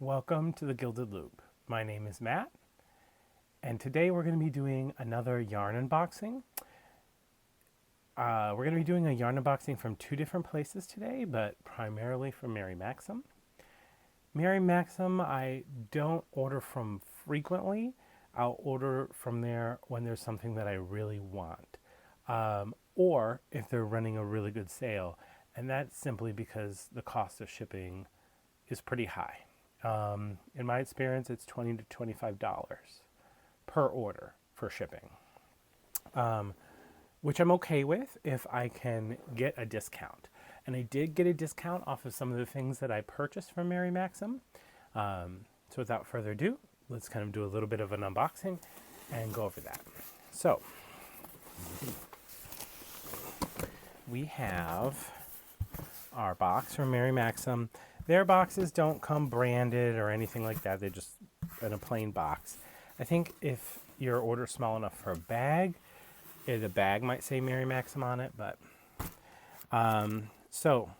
Welcome to the Gilded Loop. My name is Matt, and today we're going to be doing another yarn unboxing. We're going to be doing a yarn unboxing from two different places today, but primarily from Mary Maxim. Mary Maxim I don't order from frequently. I'll order from there when there's something that I really want, or if they're running a really good sale, and that's simply because the cost of shipping is pretty high. In my experience, it's $20 to $25 per order for shipping, which I'm okay with if I can get a discount. And I did get a discount off of some of the things that I purchased from Mary Maxim. So without further ado, let's kind of do a little bit of an unboxing and go over that. So we have our box from Mary Maxim. Their boxes don't come branded or anything like that. They're just in a plain box. I think if your order's small enough for a bag, the bag might say Mary Maxim on it. But so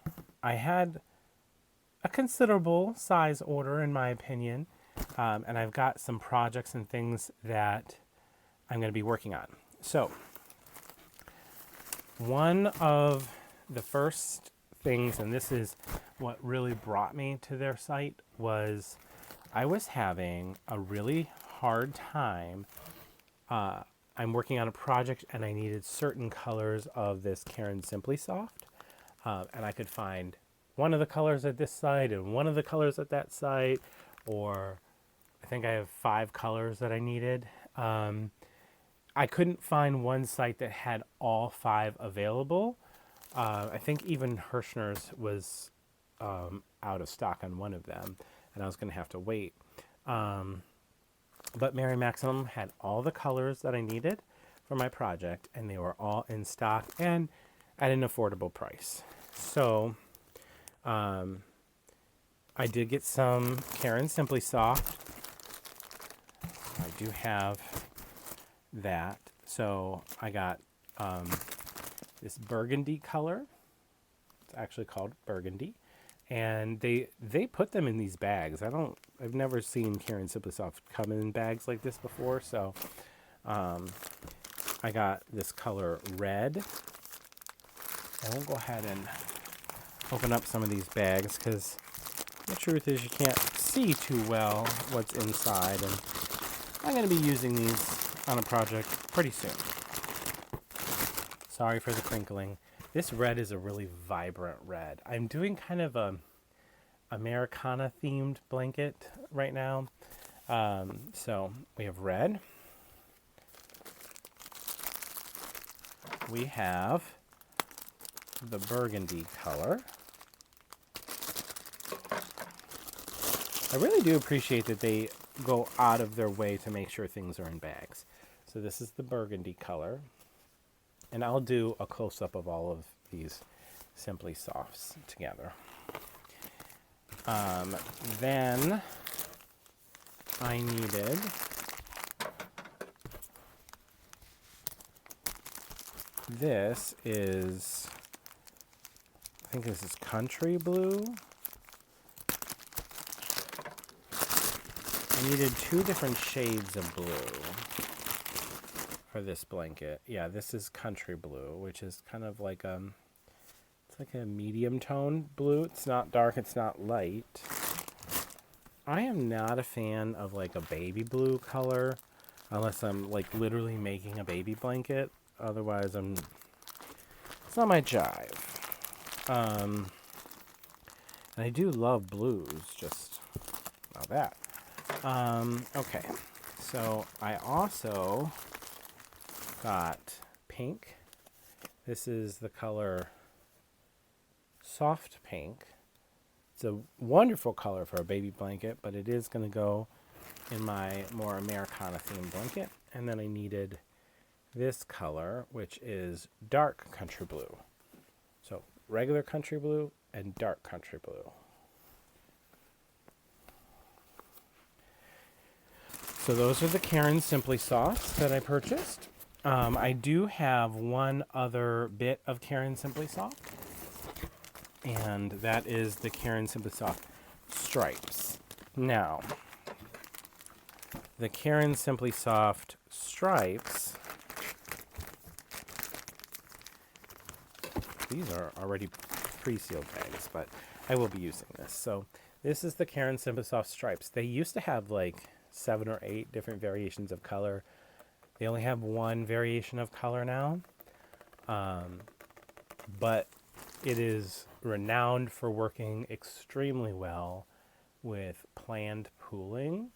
I had a considerable size order in my opinion, and I've got some projects and things that I'm going to be working on. So one of the first things, and this is what really brought me to their site, was I was having a really hard time. I'm working on a project and I needed certain colors of this Caron Simply Soft, and I could find one of the colors at this site and one of the colors at that site, or I think I have 5 colors that I needed. I couldn't find one site that had all 5 available. I think even Hirschner's was out of stock on one of them, and I was going to have to wait. But Mary Maxim had all the colors that I needed for my project, and they were all in stock and at an affordable price. So I did get some Caron Simply Soft. I do have that. So I got this burgundy color. It's actually called burgundy, and they put them in these bags. I've never seen Caron Simply Soft come in bags like this before. So I got this color red, and we'll go ahead and open up some of these bags because the truth is you can't see too well what's inside, and I'm going to be using these on a project pretty soon. Sorry for the crinkling. This red is a really vibrant red. I'm doing kind of a Americana themed blanket right now. So we have red. We have the burgundy color. I really do appreciate that they go out of their way to make sure things are in bags. So this is the burgundy color. And I'll do a close-up of all of these Simply Softs together. Then I needed this is, I think this is country blue. I needed 2 different shades of blue for this blanket. Yeah, this is country blue, which is kind of like it's like a medium tone blue. It's not dark, it's not light. I am not a fan of like a baby blue color unless I'm like literally making a baby blanket. Otherwise it's not my jive. And I do love blues, just not that. Okay, so I also got pink. This is the color soft pink. It's a wonderful color for a baby blanket, but it is going to go in my more Americana themed blanket. And then I needed this color, which is dark country blue. So regular country blue and dark country blue. So those are the Caron Simply Softs that I purchased. I do have one other bit of Caron Simply Soft, and that is the Caron Simply Soft Stripes. Now, the Caron Simply Soft stripes, these are already pre-sealed bags, but I will be using this. So this is the Caron Simply Soft stripes. They used to have like 7 or 8 different variations of color. They only have one variation of color now, but it is renowned for working extremely well with planned pooling,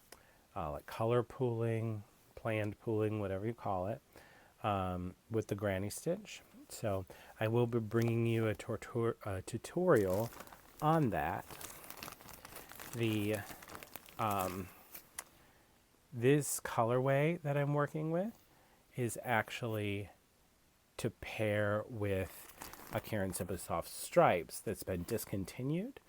like color pooling, planned pooling, whatever you call it, with the granny stitch. So I will be bringing you a tutorial on that. The this colorway that I'm working with is actually to pair with a Caron Simply Soft stripes that's been discontinued.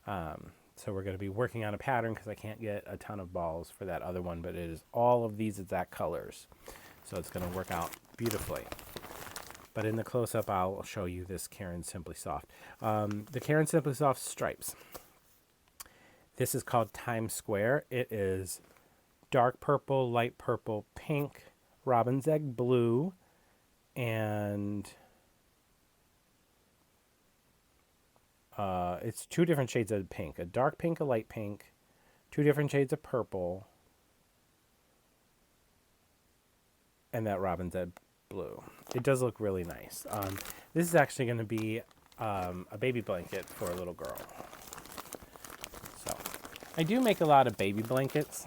So we're going to be working on a pattern because I can't get a ton of balls for that other one, but it is all of these exact colors. So it's going to work out beautifully. But in the close-up, I'll show you this Caron Simply Soft. The Caron Simply Soft stripes. This is called Times Square. It is dark purple, light purple, pink, robin's egg blue, and it's 2 different shades of pink. A dark pink, a light pink, 2 different shades of purple, and that robin's egg blue. It does look really nice. This is actually going to be a baby blanket for a little girl. So I do make a lot of baby blankets.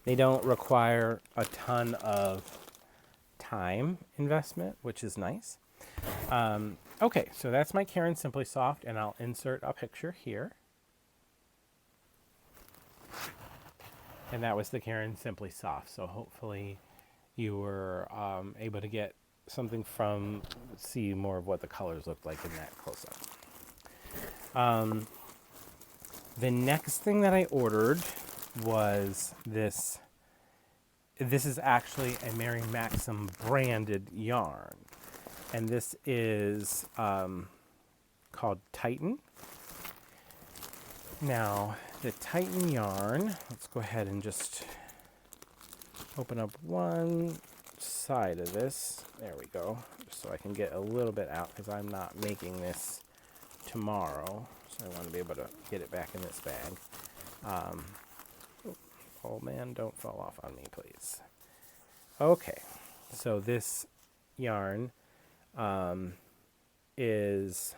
They don't require a ton of time investment, which is nice. Okay, so that's my Caron Simply Soft, and I'll insert a picture here. And that was the Caron Simply Soft. So hopefully you were able to get something from, see more of what the colors looked like in that close-up. The next thing that I ordered was this. This is actually a Mary Maxim branded yarn. And this is called Titan. Now, the Titan yarn, let's go ahead and just open up one side of this. There we go. Just so I can get a little bit out because I'm not making this tomorrow. So I want to be able to get it back in this bag. Oh man, don't fall off on me, please. Okay, so this yarn is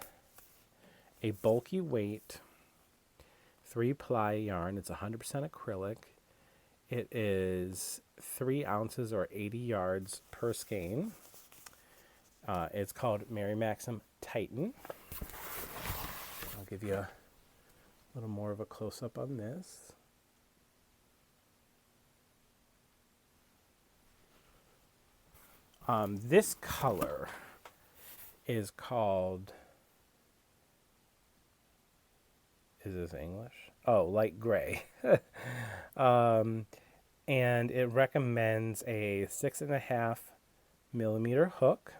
a bulky weight 3-ply yarn. It's 100% acrylic. It is 3 ounces or 80 yards per skein. It's called Mary Maxim Titan. I'll give you a little more of a close-up on this. This color is called, is this English? Oh, light gray. And it recommends a 6.5 millimeter hook.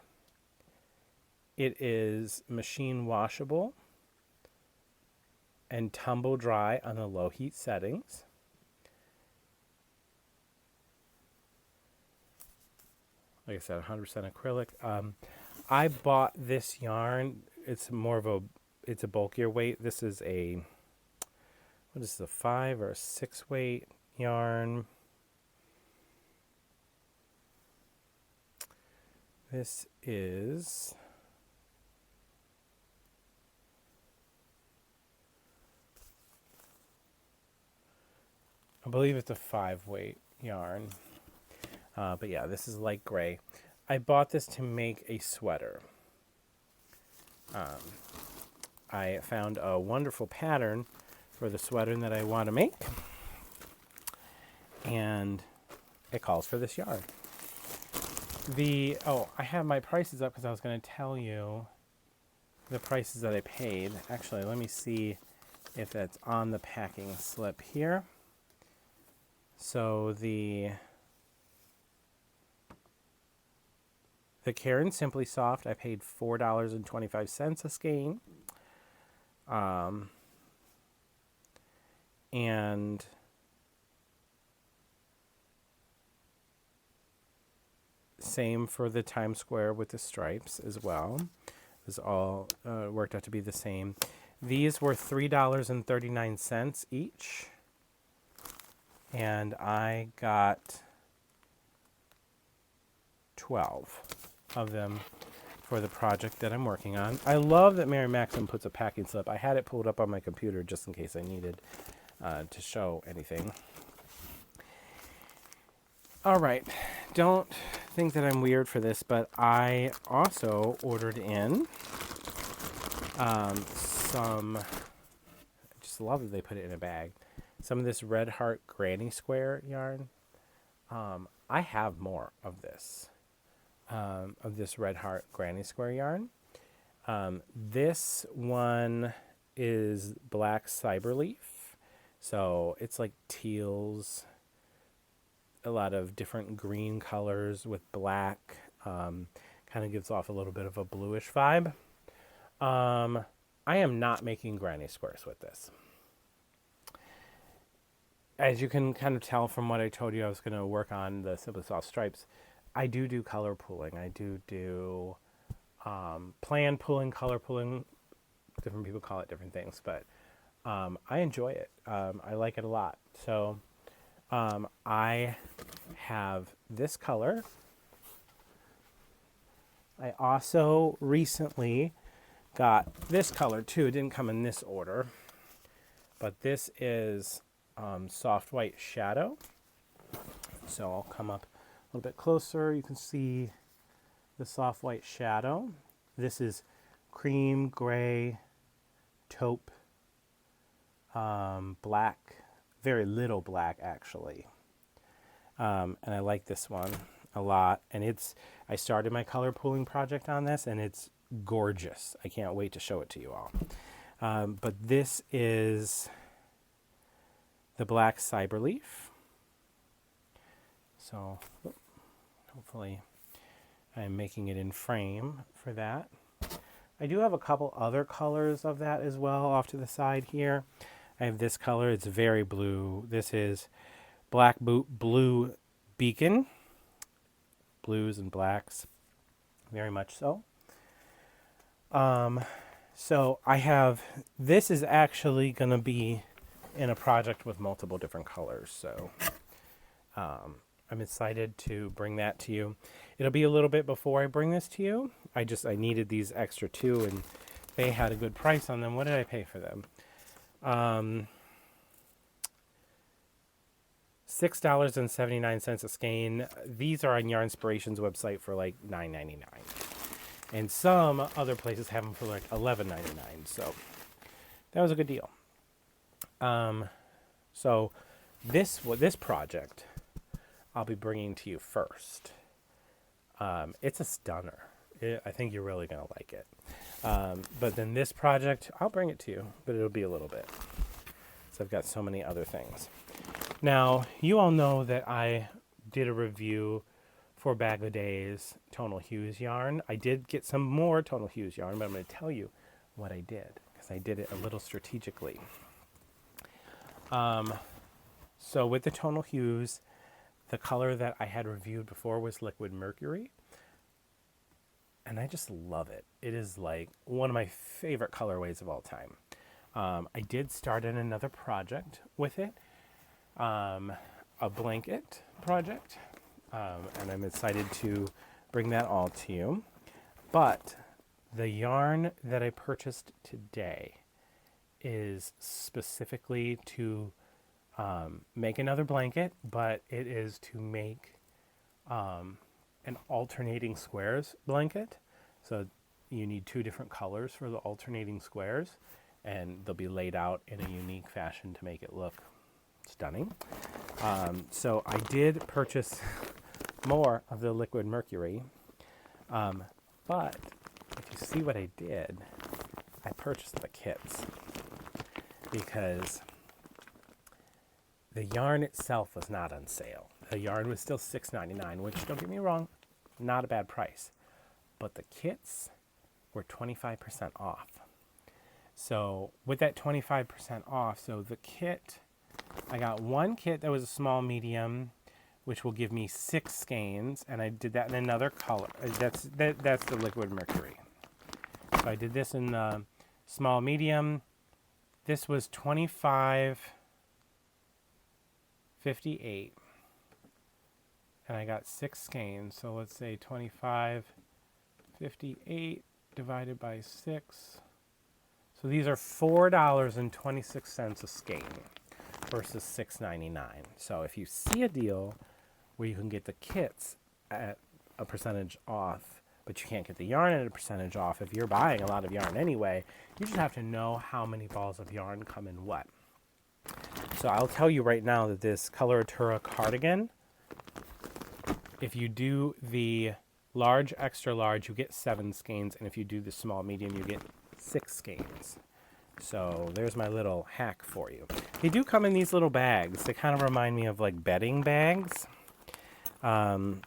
It is machine washable and tumble dry on the low heat settings. Like I said, 100% acrylic. I bought this yarn. It's more of a, it's a bulkier weight. This is a, what is this, a 5 or a 6 weight yarn. This is, I believe it's a 5 weight yarn. But yeah, this is light gray. I bought this to make a sweater. I found a wonderful pattern for the sweater that I want to make. And it calls for this yarn. I have my prices up because I was going to tell you the prices that I paid. Actually, let me see if that's on the packing slip here. So the Caron Simply Soft, I paid $4.25 a skein. And same for the Times Square with the stripes as well. It was all worked out to be the same. These were $3.39 each. And I got 12 of them for the project that I'm working on. I love that Mary Maxim puts a packing slip. I had it pulled up on my computer just in case I needed to show anything. All right, don't think that I'm weird for this, but I also ordered in some, I just love that they put it in a bag, some of this Red Heart Granny Square yarn. I have more of this Red Heart Granny Square yarn. This one is black cyberleaf, so it's like teals, a lot of different green colors with black. Kind of gives off a little bit of a bluish vibe. I am not making granny squares with this. As you can kind of tell from what I told you I was going to work on the Simply Soft stripes, I do color pooling. I do plan pooling, color pooling. Different people call it different things, but I enjoy it. I like it a lot. So I have this color. I also recently got this color too. It didn't come in this order, but this is soft white shadow. So I'll come up a little bit closer. You can see the soft white shadow. This is cream, gray, taupe, black, very little black actually. And I like this one a lot. And I started my color pooling project on this and it's gorgeous. I can't wait to show it to you all. But this is the black cyberleaf. So hopefully I'm making it in frame for that. I do have a couple other colors of that as well off to the side here. I have this color. It's very blue. This is black blue beacon. Blues and blacks. Very much so. So I have, this is actually going to be in a project with multiple different colors. So I'm excited to bring that to you. It'll be a little bit before I bring this to you. I needed these extra two and they had a good price on them. What did I pay for them? $6.79 a skein. These are on Yarn Inspiration's website for like $9.99. And some other places have them for like $11.99. So that was a good deal. So this project I'll be bringing to you first. It's a stunner. I think you're really going to like it. But then this project, I'll bring it to you, but it'll be a little bit. So I've got so many other things. Now, you all know that I did a review for Bag of Days Tonal Hues yarn. I did get some more Tonal Hues yarn, but I'm going to tell you what I did because I did it a little strategically. So with the Tonal Hues, the color that I had reviewed before was Liquid Mercury. And I just love it. It is like one of my favorite colorways of all time. I did start in another project with it, a blanket project, and I'm excited to bring that all to you. But the yarn that I purchased today is specifically to make another blanket, but it is to make an alternating squares blanket. So you need two different colors for the alternating squares, and they'll be laid out in a unique fashion to make it look stunning. So I did purchase more of the Liquid Mercury, but if you see what I did, I purchased the kits because the yarn itself was not on sale. The yarn was still $6.99, which, don't get me wrong, not a bad price. But the kits were 25% off. So with that 25% off, so the kit I got one kit that was a small medium, which will give me 6 skeins, and I did that in another color. That's the liquid mercury. So I did this in the small medium. This was $25.58, and I got 6 skeins. So let's say $25.58 divided by 6. So these are $4.26 a skein versus $6.99. So if you see a deal where you can get the kits at a percentage off, but you can't get the yarn at a percentage off, if you're buying a lot of yarn anyway, you just have to know how many balls of yarn come in what. So I'll tell you right now that this Coloratura cardigan, if you do the large, extra large, you get 7 skeins, and if you do the small, medium, you get 6 skeins. So there's my little hack for you. They do come in these little bags. They kind of remind me of like bedding bags. You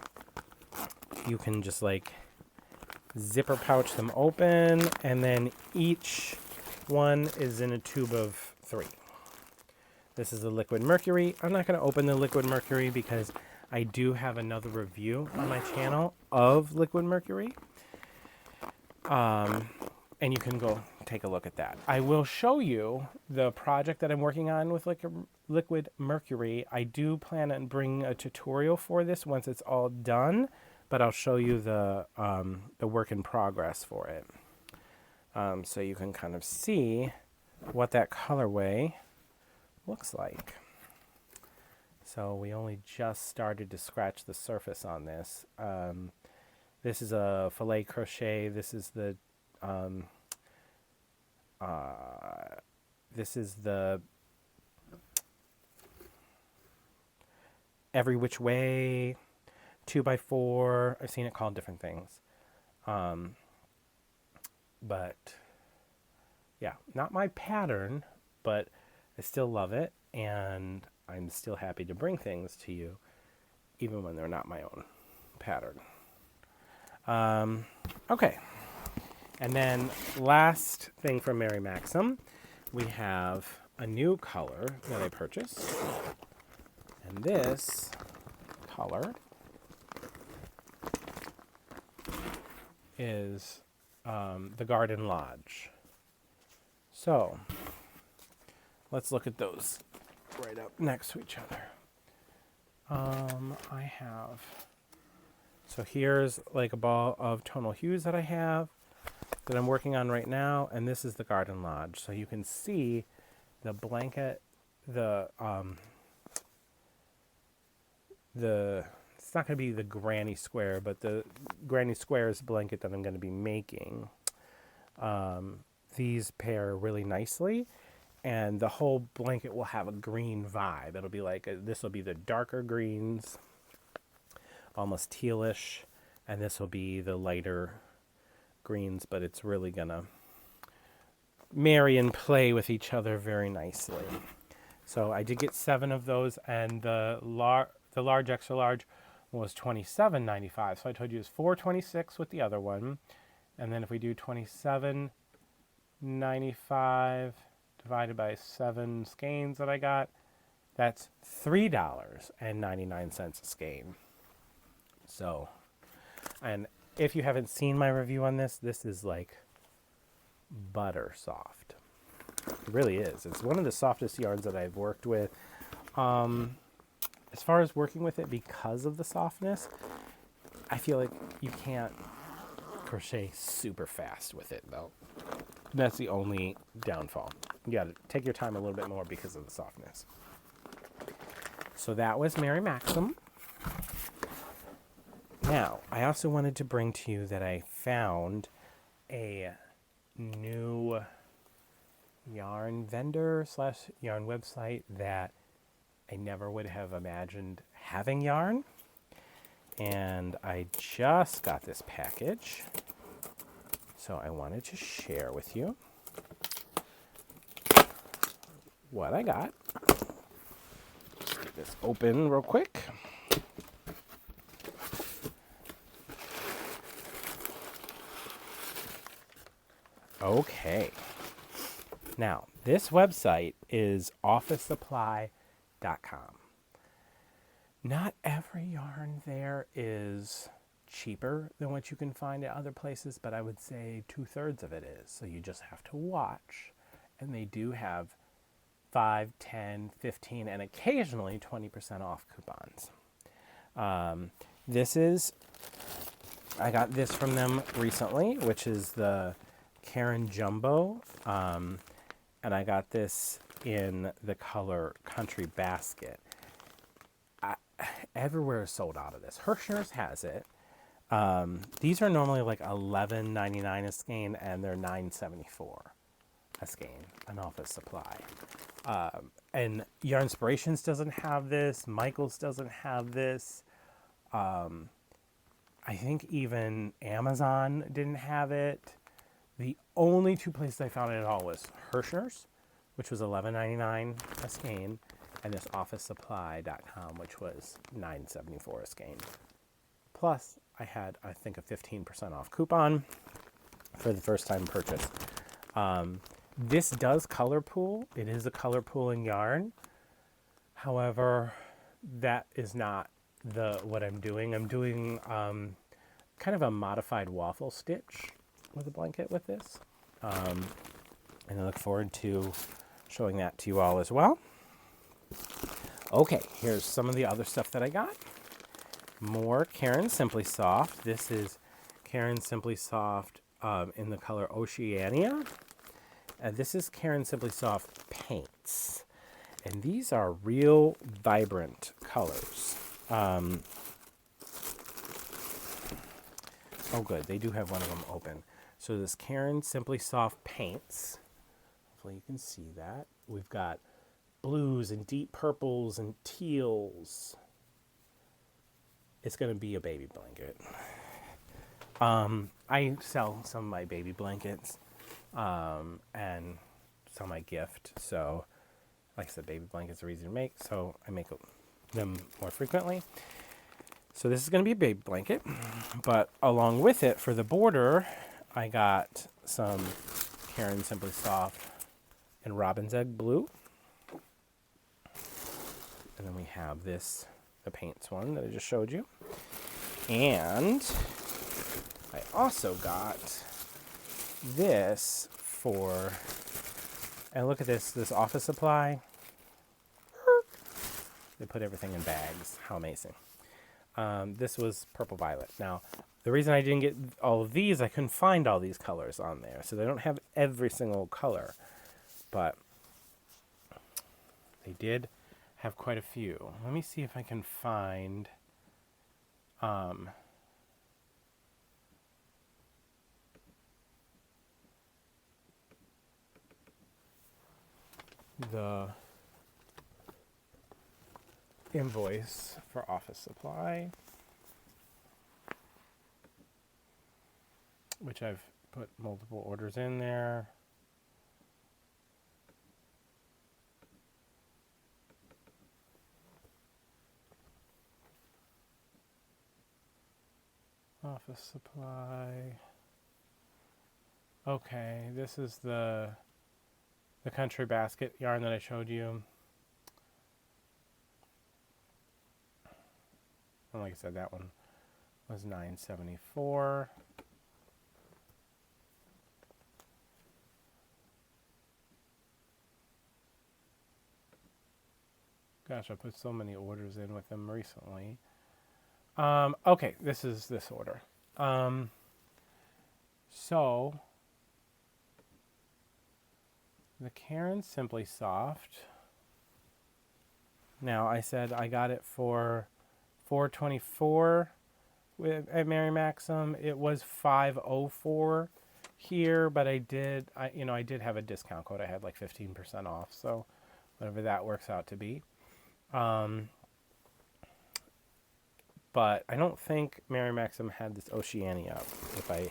can just like zipper pouch them open, and then each one is in a tube of 3. This is the liquid mercury. I'm not going to open the liquid mercury because I do have another review on my channel of liquid mercury. And you can go take a look at that. I will show you the project that I'm working on with liquid mercury. I do plan on bringing a tutorial for this once it's all done, but I'll show you the work in progress for it. So you can kind of see what that colorway looks like. So we only just started to scratch the surface on this. This is a filet crochet. This is the every which way 2x4. I've seen it called different things. But yeah, not my pattern, but I still love it, and I'm still happy to bring things to you even when they're not my own pattern. Okay. And then last thing from Mary Maxim, we have a new color that I purchased. And this color is the Garden Lodge. So let's look at those right up next to each other. I have, so here's like a ball of Tonal Hues that I have that I'm working on right now, and this is the Garden Lodge. So you can see the blanket, it's not going to be the granny square, but the granny squares blanket that I'm going to be making. These pair really nicely, and the whole blanket will have a green vibe. It'll be like, this will be the darker greens, almost tealish, and this will be the lighter greens, but it's really gonna marry and play with each other very nicely. So I did get 7 of those, and the large, extra large was $27.95. So I told you it's $4.26 with the other one, and then if we do $27.95 divided by 7 skeins that I got, that's $3.99 a skein. So, and if you haven't seen my review on this, this is like butter soft. It really is. It's one of the softest yarns that I've worked with. As far as working with it, because of the softness, I feel like you can't crochet super fast with it, though. That's the only downfall. You got to take your time a little bit more because of the softness. So that was Mary Maxim. Now, I also wanted to bring to you that I found a new yarn vendor / yarn website that I never would have imagined having yarn. And I just got this package, so I wanted to share with you what I got. Let's get this open real quick. Okay. Now, this website is officesupply.com. Not every yarn there is cheaper than what you can find at other places, but I would say 2/3 of it is. So you just have to watch. And they do have 5, 10, 15, and occasionally 20% off coupons. I got this from them recently, which is the Caron Jumbo. And I got this in the color Country Basket. Everywhere is sold out of this. Hirschner's has it. These are normally like $11.99 a skein, and they're $9.74 a skein, an office supply. And Yarn Inspirations doesn't have this. Michaels doesn't have this. I think even Amazon didn't have it. The only two places I found it at all was Hirschner's, which was $11.99 a skein, and this officesupply.com, which was $9.74 a skein. Plus, I had, I think, a 15% off coupon for the first time purchase. This does color pool. It is a color pooling yarn. However, that is not what I'm doing. I'm doing kind of a modified waffle stitch with a blanket with this. And I look forward to showing that to you all as well. Okay, here's some of the other stuff that I got. More Caron Simply Soft. This is Caron Simply Soft in the color Oceania. This is Caron Simply Soft Paints. And these are real vibrant colors. Oh good, they do have one of them open. So this Caron Simply Soft Paints. Hopefully you can see that. We've got blues and deep purples and teals. It's going to be a baby blanket. I sell some of my baby blankets and some I gift. So, like I said, baby blankets are easy to make, so I make them more frequently. So this is going to be a baby blanket, but along with it for the border, I got some Caron Simply Soft in Robin's Egg Blue. And then we have this, the paints one that I just showed you. And I also got this for, and look at this office supply. They put everything in bags. How amazing. This was Purple Violet. Now, the reason I didn't get all of these, I couldn't find all these colors on there. So they don't have every single color. But they did have quite a few. Let me see if I can find the invoice for office supply, which I've put multiple orders in there. Office supply. Okay, this is the Country Basket yarn that I showed you. And like I said, that one was $9.74. Gosh, I put so many orders in with them recently. Okay, this is this order. So the Caron Simply Soft. Now I said I got it for $4.24 at Mary Maxim. It was $5.04 here, but I did have a discount code. I had like 15% off, so whatever that works out to be. But I don't think Mary Maxim had this Oceania, if I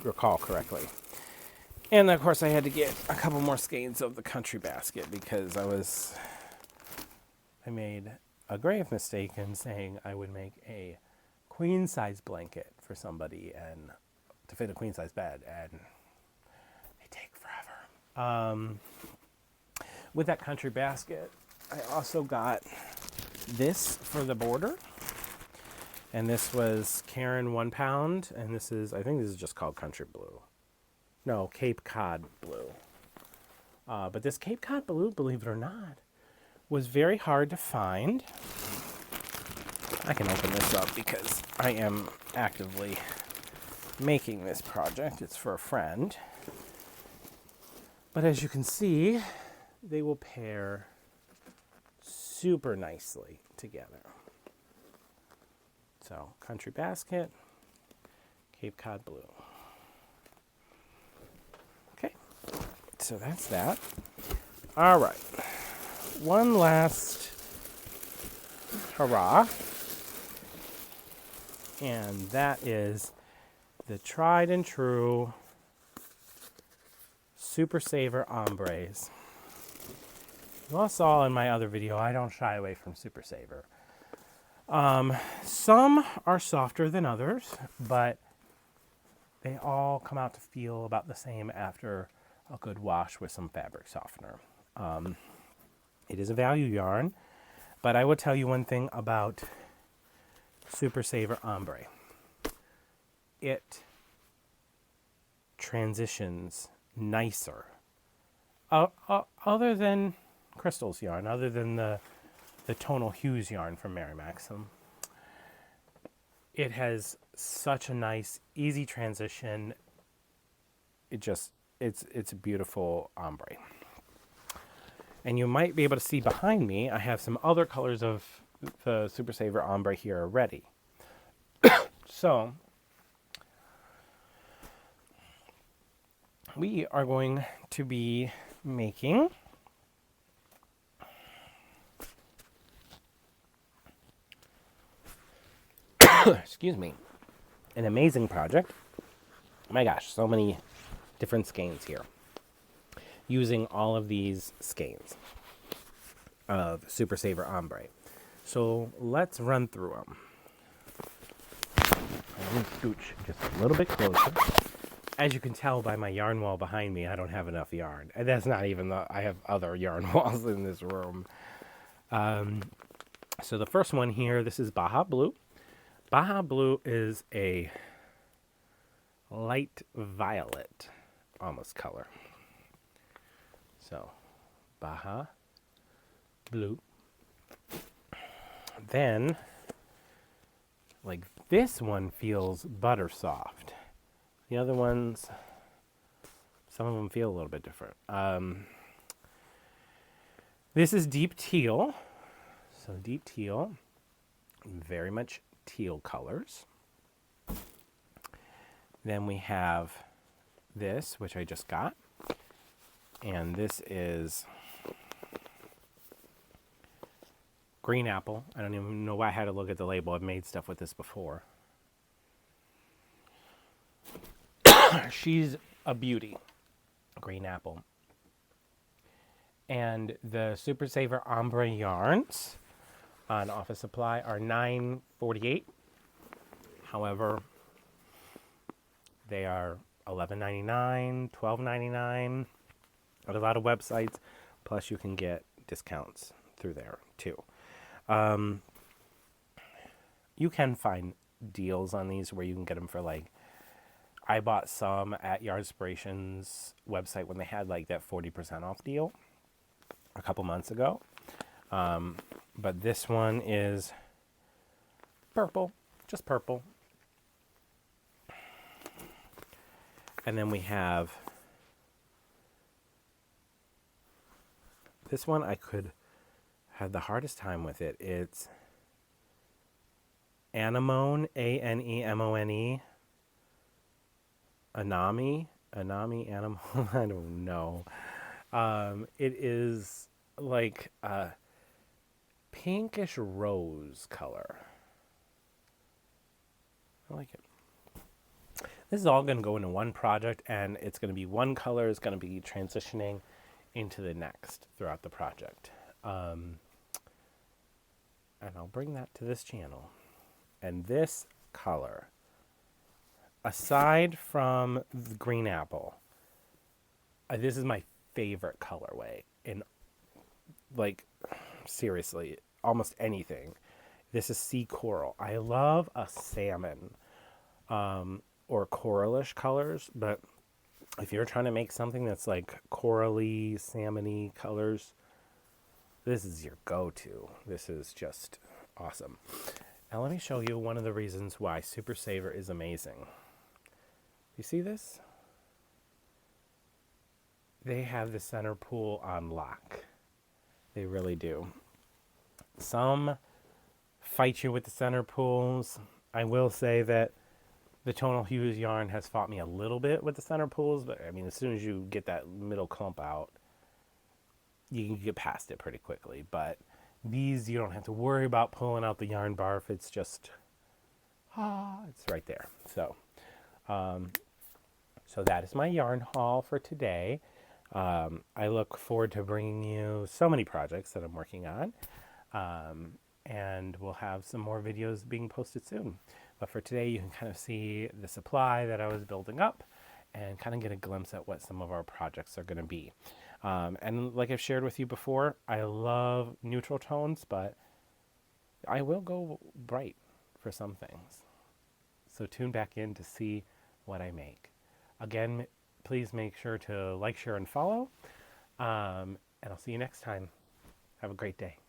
recall correctly. And of course I had to get a couple more skeins of the Country Basket because I made a grave mistake in saying I would make a queen size blanket for somebody and to fit a queen size bed, and they take forever. With that Country Basket, I also got this for the border. And this was Caron 1 Pound. And this is, I think this is just called Country Blue. No, Cape Cod Blue. But this Cape Cod Blue, believe it or not, was very hard to find. I can open this up because I am actively making this project. It's for a friend. But as you can see, they will pair super nicely together. So, Country Basket, Cape Cod Blue. Okay, so that's that. All right, one last hurrah, and that is the tried and true Super Saver Ombres. You all saw in my other video, I don't shy away from Super Saver. Some are softer than others, but they all come out to feel about the same after a good wash with some fabric softener. It is a value yarn, but I will tell you one thing about Super Saver Ombre. It transitions nicer. Other than Crystal's yarn, other than the Tonal Hues yarn from Maxim. It has such a nice, easy transition. It's a beautiful ombre. And you might be able to see behind me, I have some other colors of the Super Saver Ombre here already. So, we are going to be making excuse me, an amazing project. My gosh, so many different skeins here. Using all of these skeins of Super Saver Ombre. So let's run through them. I'm going to scooch just a little bit closer. As you can tell by my yarn wall behind me, I don't have enough yarn. And that's not even I have other yarn walls in this room. So the first one here, this is Baja Blue. Baja Blue is a light violet almost color. So, Baja Blue. Then, like this one feels butter soft. The other ones, some of them feel a little bit different. This is Deep Teal. So Deep Teal, very much teal colors. Then we have this, which I just got. And this is Green Apple. I don't even know why I had to look at the label. I've made stuff with this before. She's a beauty. Green Apple. And the Super Saver Ombre yarns on Office Supply are $9.48. However, they are $11.99, $12.99 at a lot of websites. Plus, you can get discounts through there too. You can find deals on these where you can get them for like. I bought some at Yardspiration's website when they had like that 40% off deal a couple months ago. But this one is purple, just purple. And then we have this one. I had the hardest time with it. It's Anemone, Anemone. Anami, Anemone, I don't know. It is like a pinkish rose color. I like it. This is all going to go into one project, and it's going to be one color is going to be transitioning into the next throughout the project. And I'll bring that to this channel. And this color, aside from the Green Apple, this is my favorite colorway. And like, seriously, almost anything. This is sea coral. I love a salmon or coralish colors, but if you're trying to make something that's like corally, salmony colors, this is your go-to. This is just awesome. Now let me show you one of the reasons why Super Saver is amazing. You see this? They have the center pool on lock. They really do. Some fight you with the center pools. I will say that the Tonal Hues yarn has fought me a little bit with the center pools, but I mean, as soon as you get that middle clump out, you can get past it pretty quickly. But these, you don't have to worry about pulling out the yarn barf. It's just, it's right there. So, so that is my yarn haul for today. I look forward to bringing you so many projects that I'm working on. And we'll have some more videos being posted soon. But for today, you can kind of see the supply that I was building up and kind of get a glimpse at what some of our projects are going to be. And like I've shared with you before, I love neutral tones, but I will go bright for some things. So tune back in to see what I make. Again, please make sure to like, share, and follow. And I'll see you next time. Have a great day.